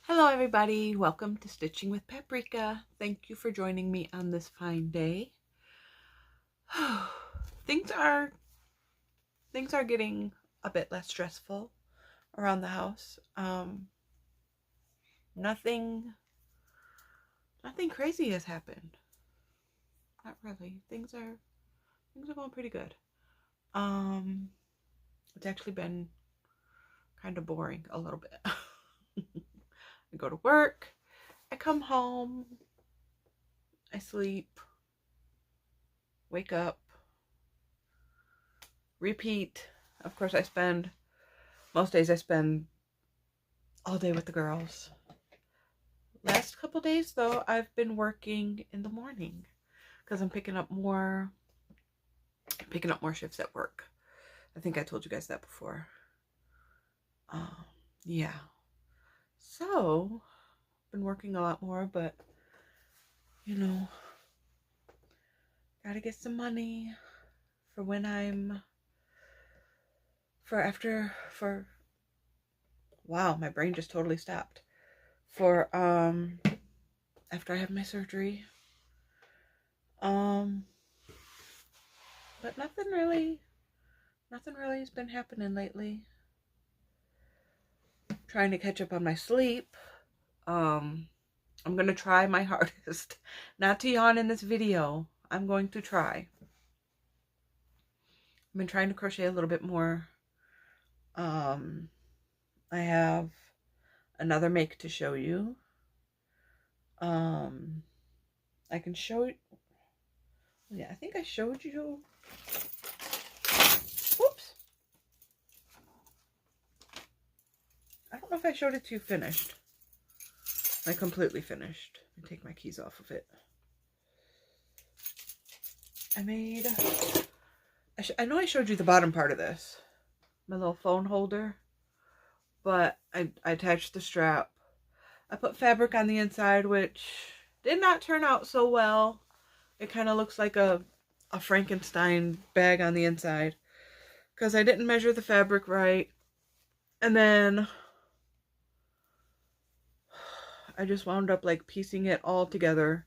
Hello everybody, welcome to Stitching with Paprika. Thank you for joining me on this fine day. things are getting a bit less stressful around the house. Nothing crazy has happened. Not really. Things are going pretty good. It's actually been kind of boring a little bit. I go to work, I come home, I sleep, wake up, repeat. Of course, most days I spend all day with the girls. Last couple days, though, I've been working in the morning because I'm picking up more shifts at work. I think I told you guys that before. Yeah. So, been working a lot more, but gotta get some money for when wow, my brain just totally stopped. For after I have my surgery. But nothing really has been happening lately. Trying to catch up on my sleep. I'm gonna try my hardest not to yawn in this video. I'm going to try. I've been trying to crochet a little bit more. I have another make to show you. I can show you. Yeah, I think I showed you. Whoops. I don't know if I showed it to you finished. Like completely finished. Let me take my keys off of it. I know I showed you the bottom part of this. My little phone holder. But I attached the strap. I put fabric on the inside, which did not turn out so well. It kind of looks like a Frankenstein bag on the inside. Because I didn't measure the fabric right. And then I just wound up like piecing it all together.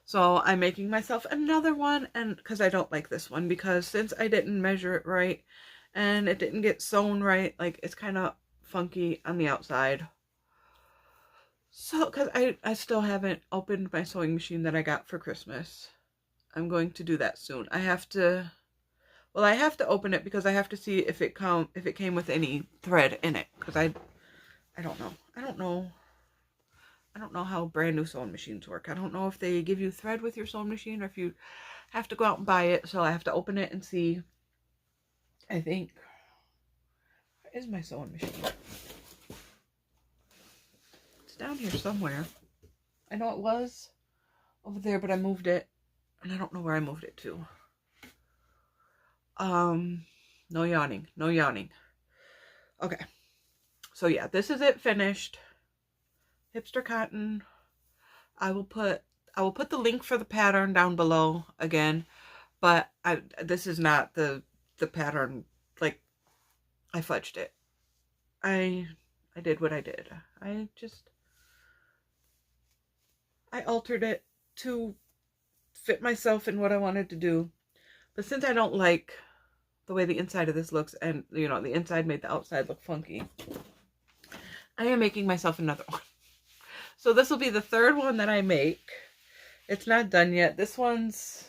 So I'm making myself another one, and because I don't like this one, because since I didn't measure it right and it didn't get sewn right, like it's kind of funky on the outside. So because I still haven't opened my sewing machine that I got for Christmas. I'm going to do that soon. I have to open it because I have to see if it came with any thread in it, because I don't know. I don't know how brand new sewing machines work. I don't know if they give you thread with your sewing machine or if you have to go out and buy it. So I have to open it and see. I think, where is my sewing machine? It's down here somewhere. I know it was over there, but I moved it. And I don't know where I moved it to. No yawning. No yawning. Okay. So yeah, this is it finished. Hipster cotton. I will put the link for the pattern down below again, but this is not the pattern. Like, I fudged it. I did what I did. I altered it to fit myself in what I wanted to do. But since I don't like the way the inside of this looks, and the inside made the outside look funky, I am making myself another one. So this will be the third one that I make. It's not done yet. This one's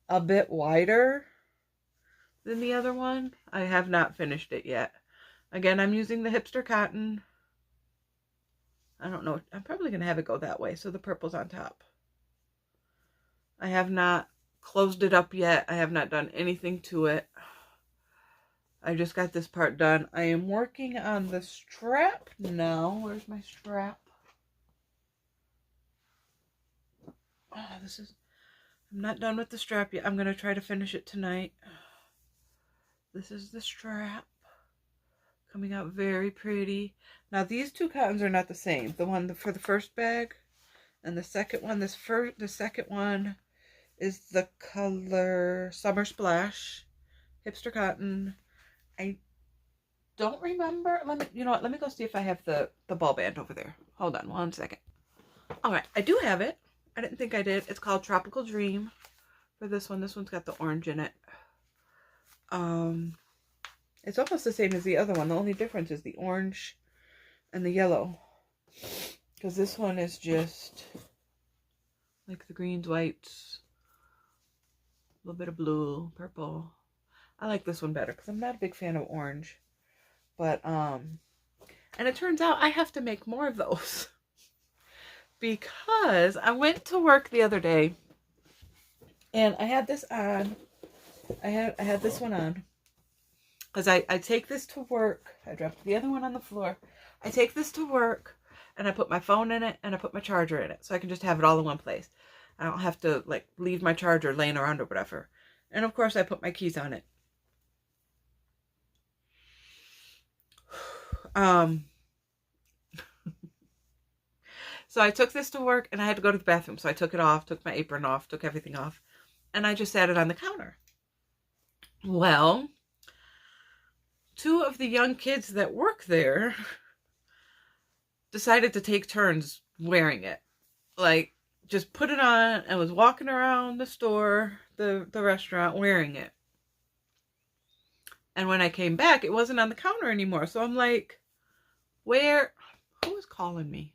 a bit wider than the other one. I have not finished it yet. Again, I'm using the hipster cotton. I don't know. I'm probably going to have it go that way, so the purple's on top. I have not closed it up yet. I have not done anything to it. I just got this part done. I am working on the strap now. Where's my strap? Oh, I'm not done with the strap yet. I'm going to try to finish it tonight. This is the strap. Coming out very pretty. Now, these two cottons are not the same. The one for the first bag and the second one. The second one is the color Summer Splash. Hipster cotton. I don't remember. Let me, you know what? Let me go see if I have the ball band over there. Hold on 1 second. All right, I do have it. I didn't think I did. It's called Tropical Dream for this one. This one's got the orange in it. It's almost the same as the other one. The only difference is the orange and the yellow. Because this one is just like the greens, whites, a little bit of blue, purple. I like this one better because I'm not a big fan of orange. But, and it turns out I have to make more of those. Because I went to work the other day and I had this on. I had this one on. Because I take this to work. I dropped the other one on the floor. I take this to work and I put my phone in it and I put my charger in it. So I can just have it all in one place. I don't have to like leave my charger laying around or whatever. And of course I put my keys on it. So I took this to work and I had to go to the bathroom. So I took it off, took my apron off, took everything off. And I just sat it on the counter. Well, 2 of the young kids that work there decided to take turns wearing it. Like, just put it on and was walking around the store, the restaurant, wearing it. And when I came back, it wasn't on the counter anymore. So I'm like, where? Who was calling me?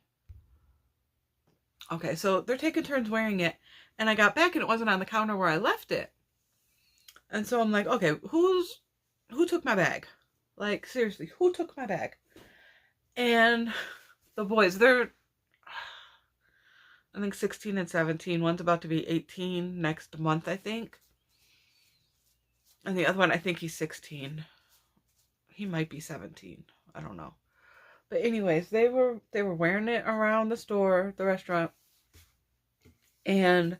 Okay, so they're taking turns wearing it. And I got back and it wasn't on the counter where I left it. And so I'm like, okay, who took my bag? Like, seriously, who took my bag? And the boys, they're, I think 16 and 17. One's about to be 18 next month, I think. And the other one, I think he's 16. He might be 17. I don't know. But anyways, they were wearing it around the store, the restaurant. And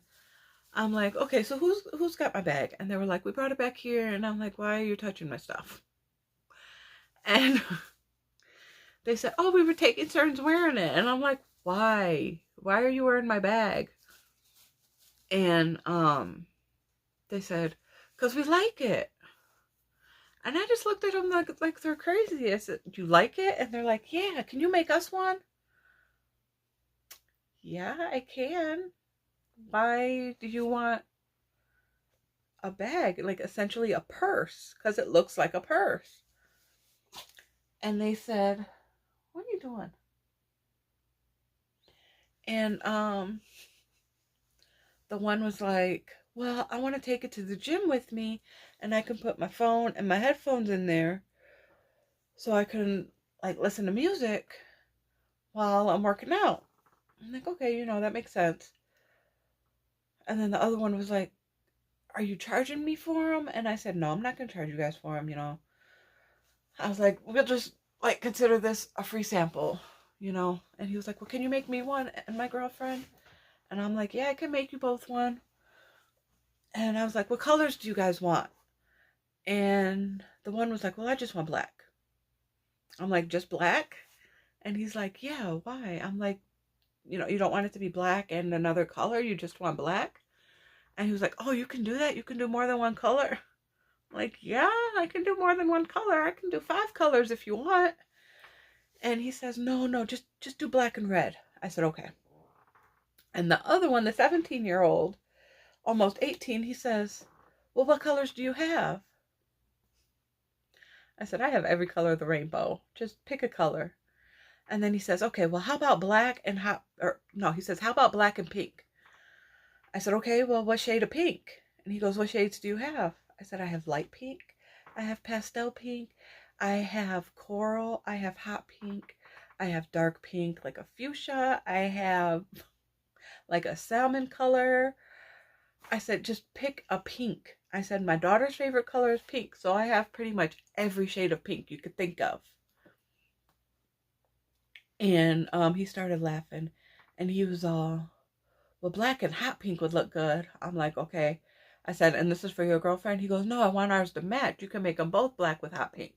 I'm like, okay, so who's got my bag? And they were like, we brought it back here. And I'm like, why are you touching my stuff? And they said, oh, we were taking turns wearing it. And I'm like, why? Why are you wearing my bag? And they said, because we like it. And I just looked at them like they're crazy. I said, do you like it? And they're like, yeah, can you make us one? Yeah, I can. Why do you want a bag? Like essentially a purse, because it looks like a purse. And they said, what are you doing? And the one was like, well, I want to take it to the gym with me and I can put my phone and my headphones in there so I can like listen to music while I'm working out. I'm like, okay, you know, that makes sense. And then the other one was like, are you charging me for them? And I said, no, I'm not going to charge you guys for them, you know. I was like, we'll just like consider this a free sample, you know. And he was like, well, can you make me one and my girlfriend? And I'm like, yeah, I can make you both one. And I was like, what colors do you guys want? And the one was like, well, I just want black. I'm like, just black? And he's like, yeah, why? I'm like, you know, you don't want it to be black and another color? You just want black? And he was like, oh, you can do that? You can do more than one color? I'm like, yeah, I can do more than one color. I can do 5 colors if you want. And he says, no, just do black and red. I said, okay. And the other one, the 17-year-old, almost 18, he says, well, what colors do you have? I said, I have every color of the rainbow. Just pick a color. And then he says, okay, well, how about black and he says, how about black and pink? I said, okay, well, what shade of pink? And he goes, what shades do you have? I said, I have light pink. I have pastel pink. I have coral. I have hot pink. I have dark pink, like a fuchsia. I have like a salmon color. I said, just pick a pink. I said, my daughter's favorite color is pink. So I have pretty much every shade of pink you could think of. And he started laughing. And he was all, well, black and hot pink would look good. I'm like, okay. I said, and this is for your girlfriend? He goes, no, I want ours to match. You can make them both black with hot pink.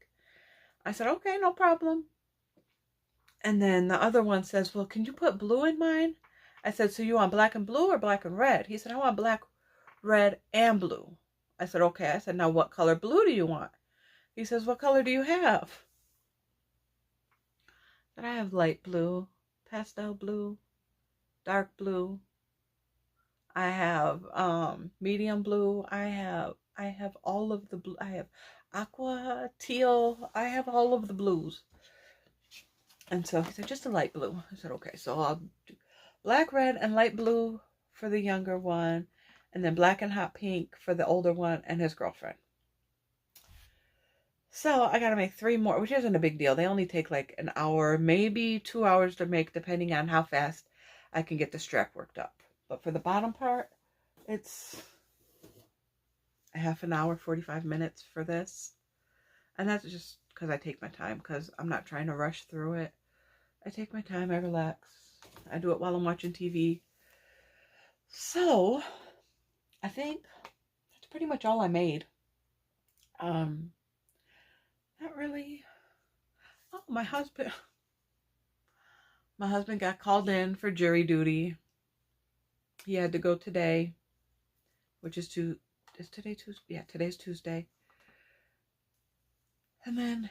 I said, okay, no problem. And then the other one says, well, can you put blue in mine? I said, so you want black and blue or black and red? He said, I want black, red, and blue. I said, okay. I said, now what color blue do you want? He says, what color do you have? Then I have light blue, pastel blue, dark blue. I have medium blue. I have all of the blue. I have aqua, teal. I have all of the blues. And so he said, just a light blue. I said, okay. So I'll do black, red, and light blue for the younger one. And then black and hot pink for the older one and his girlfriend. So I got to make 3 more, which isn't a big deal. They only take like an hour, maybe 2 hours to make, depending on how fast I can get the strap worked up. But for the bottom part, it's a half an hour, 45 minutes for this. And that's just because I take my time, because I'm not trying to rush through it. I take my time, I relax. I do it while I'm watching TV. So I think that's pretty much all I made. Not really. Oh, my husband got called in for jury duty. He had to go today, which is is today Tuesday? Yeah, today's Tuesday. And then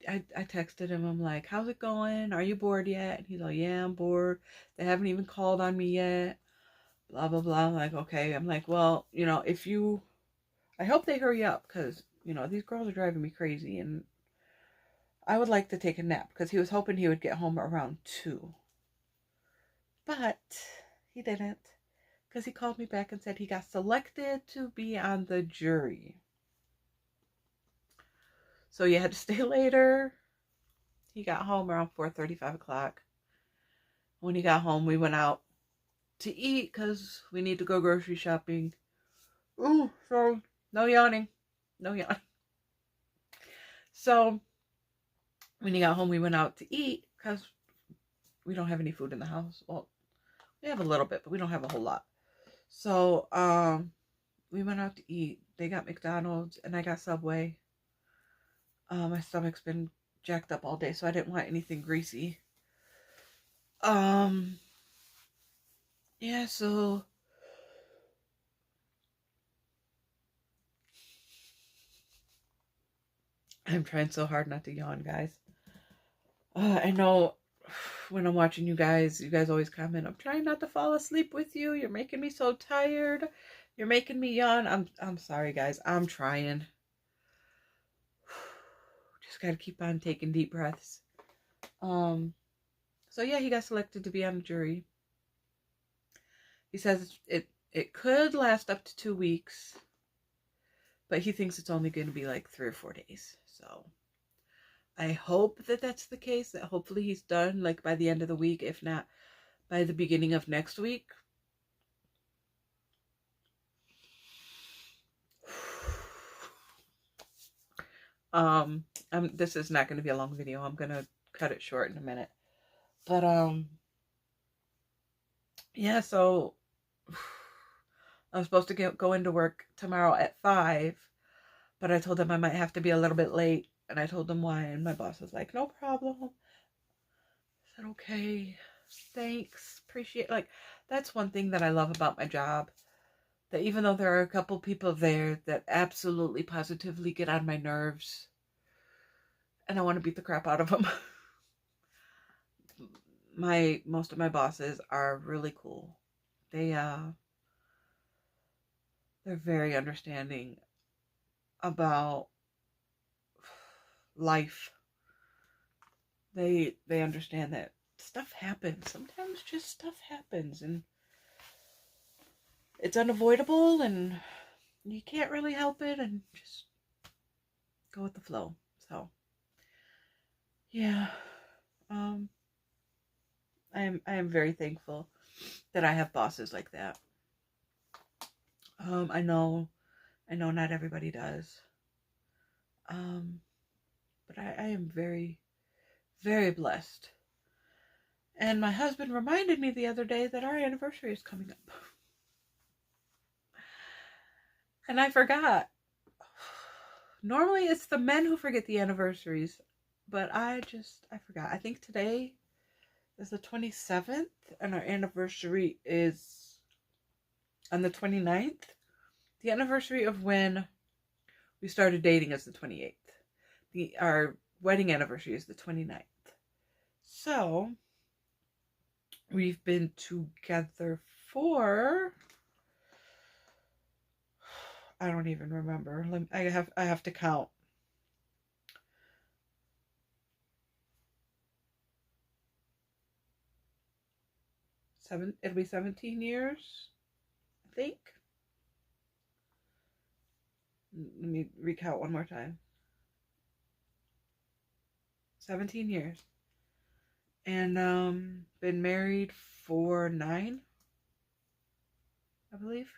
I texted him. I'm like, how's it going? Are you bored yet? And he's like, yeah, I'm bored. They haven't even called on me yet. Blah, blah, blah. I'm like, okay. I'm like, well, I hope they hurry up, because, these girls are driving me crazy. And I would like to take a nap, because he was hoping he would get home around 2. But he didn't, because he called me back and said he got selected to be on the jury. So you had to stay later. He got home around 4:30, 5 o'clock. When he got home, we went out to eat because we need to go grocery shopping. Ooh, so no yawning. No yawning. So when he got home, we went out to eat because we don't have any food in the house. Well, we have a little bit, but we don't have a whole lot. So we went out to eat. They got McDonald's and I got Subway. My stomach's been jacked up all day, so I didn't want anything greasy. Yeah, so I'm trying so hard not to yawn, guys. I know when I'm watching you guys always comment, I'm trying not to fall asleep with you. You're making me so tired. You're making me yawn. I'm sorry, guys. I'm trying. Just gotta keep on taking deep breaths. So yeah, he got selected to be on the jury. He says it could last up to 2 weeks, but he thinks it's only going to be like 3 or 4 days. So I hope that that's the case, that hopefully he's done like by the end of the week, if not by the beginning of next week. This is not going to be a long video. I'm going to cut it short in a minute. But yeah, so I was supposed to go into work tomorrow at 5, but I told them I might have to be a little bit late, and I told them why, and my boss was like, no problem. I said, okay, thanks, appreciate. Like, that's one thing that I love about my job, that even though there are a couple people there that absolutely positively get on my nerves, and I want to beat the crap out of them, most of my bosses are really cool. They're very understanding about life. They understand that stuff happens. Sometimes just stuff happens, and it's unavoidable, and you can't really help it, and just go with the flow. So yeah, I am very thankful that I have bosses like that. I know not everybody does. But I am very, very blessed. And my husband reminded me the other day that our anniversary is coming up. And I forgot. Normally it's the men who forget the anniversaries, but I forgot. I think today is the 27th and our anniversary is on the 29th. The anniversary of when we started dating is the 28th. Our wedding anniversary is the 29th. So we've been together for, I don't even remember. I have to count. It'll be 17 years, I think. Let me recount one more time. 17 years. And been married for 9, I believe.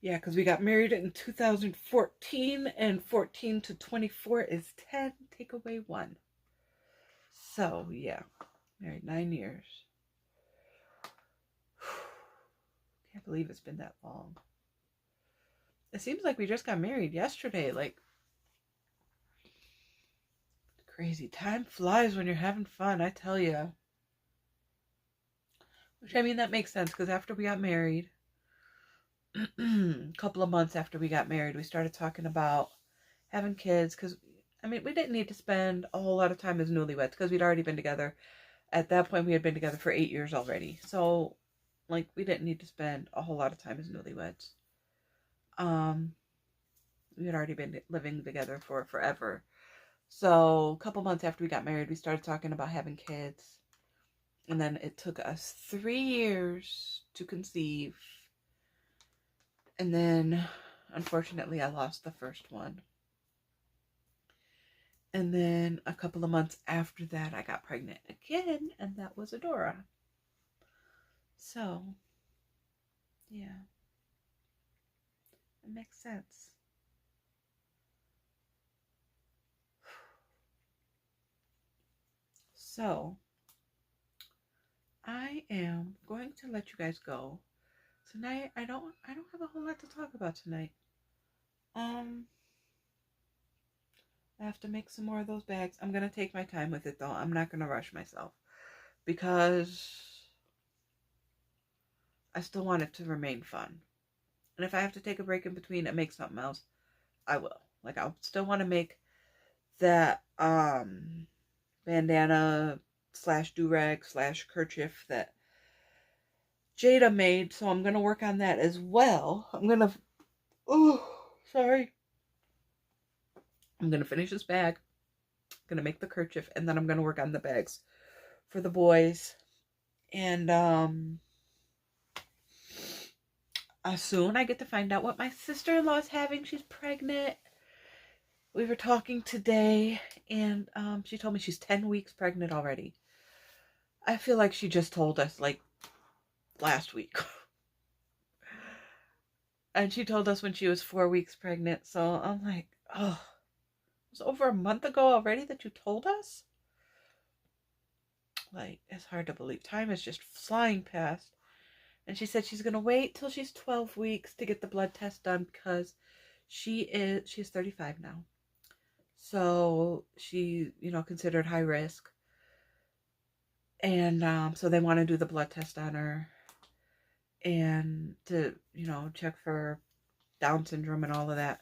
Yeah, because we got married in 2014, and 14 to 24 is 10. Take away 1. So, yeah, married 9 years. Can't believe it's been that long. It seems like we just got married yesterday. Like, crazy. Time flies when you're having fun, I tell you. Which, I mean, that makes sense, because after we got married, a couple of months after we got married, we started talking about having kids, because, I mean, we didn't need to spend a whole lot of time as newlyweds, because we'd already been together. At that point, we had been together for 8 years already. So, like, we didn't need to spend a whole lot of time as newlyweds. We had already been living together for forever. So, a couple months after we got married, we started talking about having kids. And then it took us 3 years to conceive. And then, unfortunately, I lost the first one. And then a couple of months after that, I got pregnant again, and that was Adora. So, yeah. It makes sense. So, I am going to let you guys go. Tonight, I don't have a whole lot to talk about tonight. I have to make some more of those bags. I'm going to take my time with it, though. I'm not going to rush myself, because I still want it to remain fun. And if I have to take a break in between and make something else, I will. Like, I'll still want to make that bandana / do-rag / kerchief that Jada made, so I'm going to work on that as well. I'm going to finish this bag. I'm going to make the kerchief, and then I'm going to work on the bags for the boys. And soon I get to find out what my sister-in-law is having. She's pregnant. We were talking today, and she told me she's 10 weeks pregnant already. I feel like she just told us, like, last week. And she told us when she was 4 weeks pregnant. So I'm like, oh, it was over a month ago already that you told us? Like, it's hard to believe. Time is just flying past. And she said she's going to wait till she's 12 weeks to get the blood test done, because she's 35 now. So she, considered high risk. And so they want to do the blood test on her, and to, check for Down syndrome and all of that.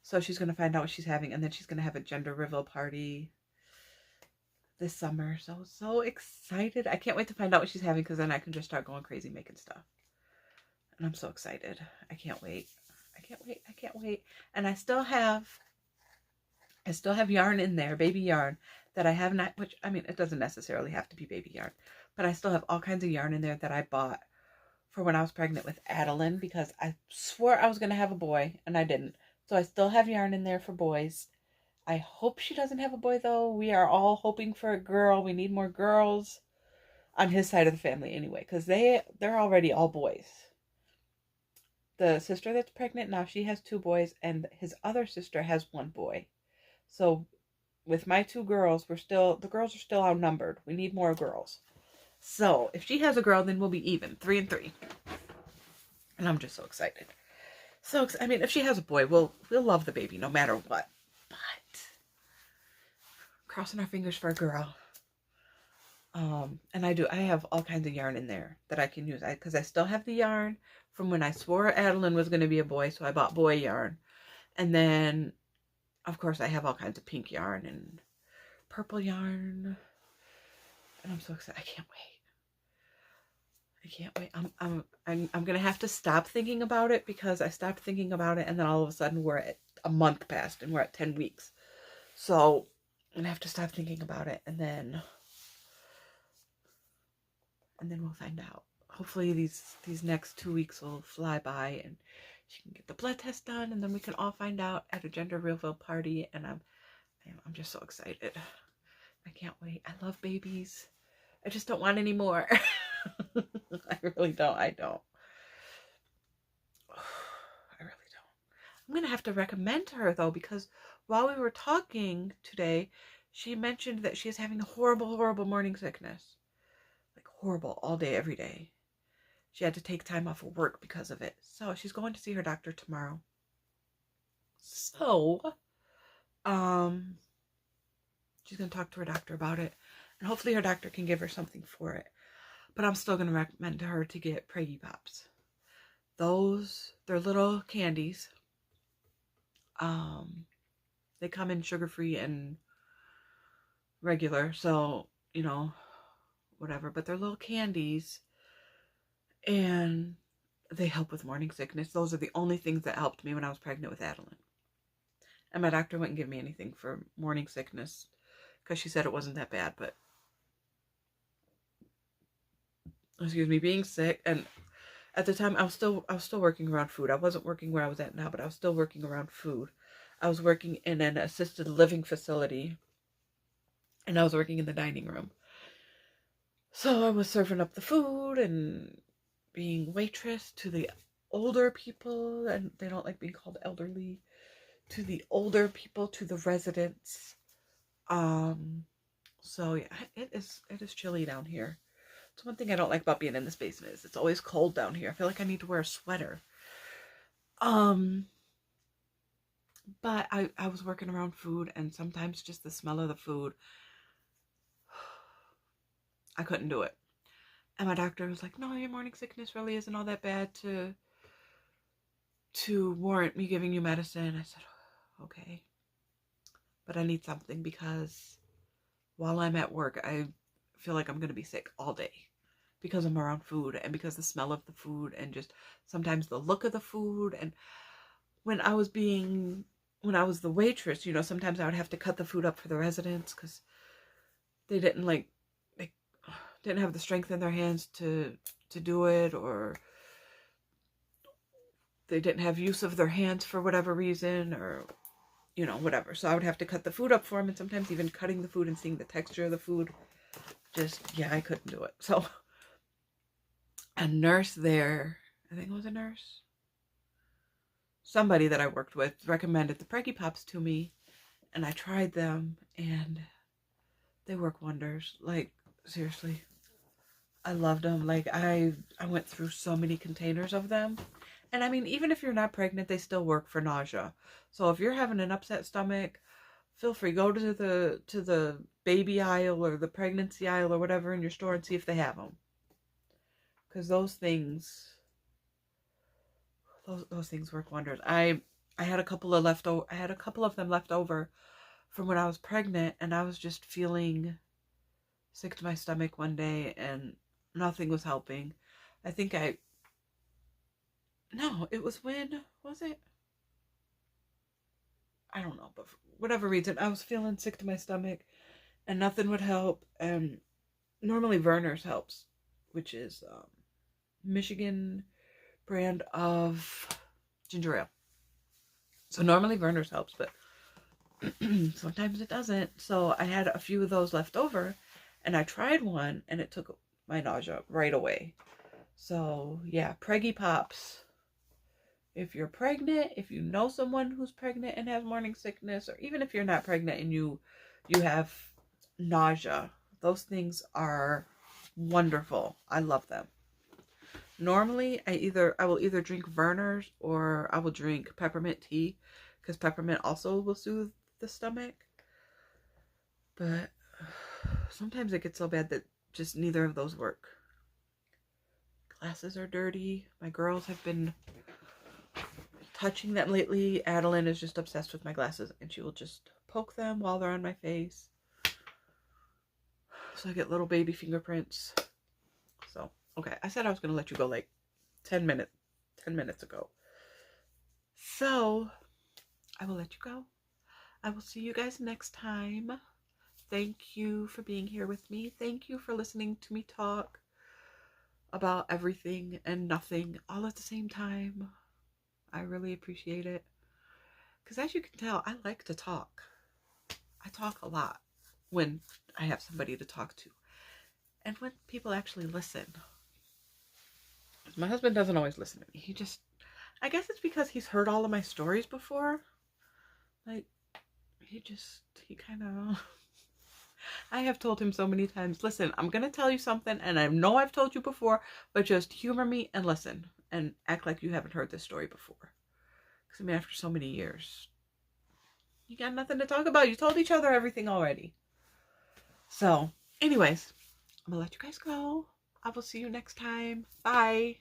So she's going to find out what she's having, and then she's going to have a gender reveal party this summer. So excited. I can't wait to find out what she's having, because then I can just start going crazy making stuff. And I'm so excited. I can't wait. And I still have yarn in there, baby yarn, that I have not, which, I mean, it doesn't necessarily have to be baby yarn, but I still have all kinds of yarn in there that I bought for when I was pregnant with Adeline, because I swore I was going to have a boy, and I didn't. So I still have yarn in there for boys. I hope she doesn't have a boy, though. We are all hoping for a girl. We need more girls on his side of the family anyway, because they're already all boys. The sister that's pregnant now, she has 2 boys, and his other sister has 1 boy. So with my 2 girls, the girls are still outnumbered. We need more girls. So if she has a girl, then we'll be even, 3 and 3. And I'm just so excited. So, I mean, if she has a boy, we'll love the baby no matter what. But crossing our fingers for a girl. And I have all kinds of yarn in there that I can use. Because I still have the yarn from when I swore Adeline was going to be a boy, so I bought boy yarn. And then, of course, I have all kinds of pink yarn and purple yarn. I'm so excited. I can't wait. I can't wait. I'm gonna have to stop thinking about it, because I stopped thinking about it and then all of a sudden we're at a month passed and we're at 10 weeks. So I'm gonna have to stop thinking about it, and then we'll find out. Hopefully these next 2 weeks will fly by and she can get the blood test done, and then we can all find out at a gender reveal party. And I'm just so excited. I can't wait. I love babies. I just don't want any more. I really don't. I don't. I really don't. I'm going to have to recommend to her, though, because while we were talking today, she mentioned that she is having horrible, horrible morning sickness. Like horrible, all day, every day. She had to take time off of work because of it. So she's going to see her doctor tomorrow. So, she's going to talk to her doctor about it. And hopefully her doctor can give her something for it. But I'm still going to recommend to her to get Praggy Pops. They're little candies. They come in sugar-free and regular. So, you know, whatever. But they're little candies. And they help with morning sickness. Those are the only things that helped me when I was pregnant with Adeline. And my doctor wouldn't give me anything for morning sickness because she said it wasn't that bad. But, excuse me, being sick, and at the time I was still working around food. I wasn't working where I was at now, but I was still working around food. I was working in an assisted living facility, and I was working in the dining room. So I was serving up the food and being waitress to the older people, and they don't like being called elderly, to the older people, to the residents. So yeah, it is chilly down here. It's one thing I don't like about being in this basement is it's always cold down here. I feel like I need to wear a sweater. But I was working around food, and sometimes just the smell of the food, I couldn't do it. And my doctor was like, no, your morning sickness really isn't all that bad to warrant me giving you medicine. I said, okay. But I need something because while I'm at work, I feel like I'm going to be sick all day because I'm around food and because the smell of the food and just sometimes the look of the food. And when I was the waitress, you know, sometimes I would have to cut the food up for the residents because they didn't have the strength in their hands to do it, or they didn't have use of their hands for whatever reason, or, you know, whatever. So I would have to cut the food up for them, and sometimes even cutting the food and seeing the texture of the food, I couldn't do it. So a nurse there, I think it was a nurse, somebody that I worked with recommended the Praggy Pops to me, and I tried them, and they work wonders. Like, seriously. I loved them. Like, I went through so many containers of them. And I mean, even if you're not pregnant, they still work for nausea. So if you're having an upset stomach, feel free, go to the baby aisle or the pregnancy aisle or whatever in your store and see if they have them. Because those things work wonders. I had a couple of them left over from when I was pregnant, and I was just feeling sick to my stomach one day, and nothing was helping. I think it was when, was it? I don't know, but for whatever reason, I was feeling sick to my stomach, and nothing would help. And normally Verner's helps, which is Michigan brand of ginger ale. So normally Verner's helps, but sometimes it doesn't. So I had a few of those left over, and I tried one, and it took my nausea right away. So yeah, Praggy Pops. If you're pregnant, if you know someone who's pregnant and has morning sickness, or even if you're not pregnant and you have nausea, those things are wonderful. I love them. Normally, I will either drink Verner's or I will drink peppermint tea, because peppermint also will soothe the stomach. But sometimes it gets so bad that just neither of those work. Glasses are dirty. My girls have been touching them lately. Adeline is just obsessed with my glasses, and she will just poke them while they're on my face. So I get little baby fingerprints. So, okay. I said I was going to let you go like 10 minutes ago. So, I will let you go. I will see you guys next time. Thank you for being here with me. Thank you for listening to me talk about everything and nothing all at the same time. I really appreciate it. Because as you can tell, I like to talk. I talk a lot when I have somebody to talk to. And when people actually listen. My husband doesn't always listen to me. He just, I guess it's because he's heard all of my stories before. Like, he kind of, I have told him so many times, listen, I'm going to tell you something, and I know I've told you before, but just humor me and listen, and act like you haven't heard this story before. Because, I mean, after so many years, you got nothing to talk about. You told each other everything already. So, anyways, I'm going to let you guys go. I will see you next time. Bye.